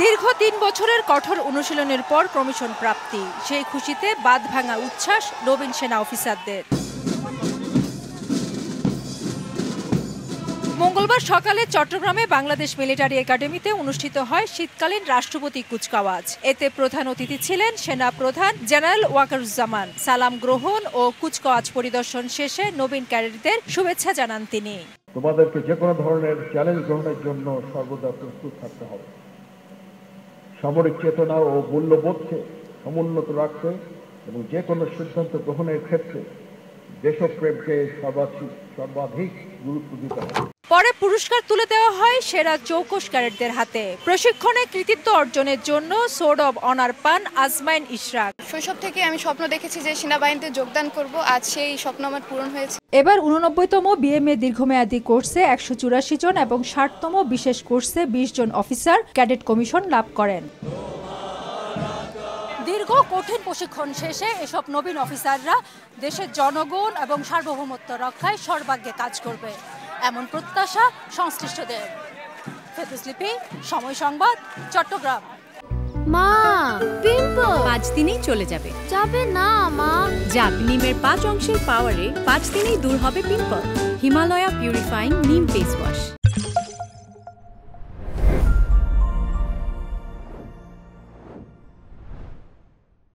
দীর্ঘ ৩ বছরের কঠোর অনুশীলনের পর কমিশন প্রাপ্তি, সেই খুশিতে বাঁধ ভাঙা উচ্ছ্বাস নবীন সেনা অফিসারদের। মঙ্গলবার সকালে চট্টগ্রামে বাংলাদেশ মিলিটারি একাডেমিতে অনুষ্ঠিত হয় শীতকালীন রাষ্ট্রপতি কুচকাওয়াজ। এতে প্রধান অতিথি ছিলেন সেনা প্রধান জেনারেল ওয়াকারুজ্জামান। সালাম গ্রহণ ও কুচকাওয়াজ পরিদর্শন শেষে নবীন ক্যাডেটদের শুভেচ্ছা জানান তিনি। তোমাদেরকে যে কোনো ধরনের চ্যালেঞ্জ গ্রহণের জন্য সর্বদা প্রস্তুত থাকতে হবে। সামরিক চেতনা ও মূল্যবোধকে সমুন্নত রাখতে এবং যে কোনো সিদ্ধান্ত গ্রহণের ক্ষেত্রে দেশপ্রেমকে সর্বাধিক গুরুত্ব দিতে হবে। পরে পুরস্কার তুলে দেওয়া হয় সেরা চৌকস ক্যাডেটদের হাতে। প্রশিক্ষণে কৃতিত্ব অর্জনের জন্য সোর্ড অব অনার পান আজমাইন ইশরাক। শৈশব থেকে আমি স্বপ্ন দেখেছি যে সেনাবাহিনীতে যোগদান করব, আজ সেই স্বপ্ন আমার পূরণ হয়েছে। এবার 89তম বিএমএ দীর্ঘমেয়াদী কোর্সে 184 জন এবং 60তম বিশেষ কোর্সে 20 জন অফিসার ক্যাডেট কমিশন লাভ করেন। দীর্ঘ কঠিন প্রশিক্ষণ শেষে এসব নবীন অফিসাররা দেশের জনগণ এবং সার্বভৌমত্ব রক্ষায় সর্বাগ্রে কাজ করবে, এমন প্রত্যাশা সংশ্লিষ্টদের। ফেরদৌস লিপি, সময় সংবাদ, চট্টগ্রাম। মা, পিম্পল 5 দিনেই চলে যাবে। যাবে না মা। যাবে নিমের 5 অংশের পাওয়ারে 5 দিনেই দূর হবে পিম্পল। হিমালয়া পিউরিফাইং নিম ফেস ওয়াশ।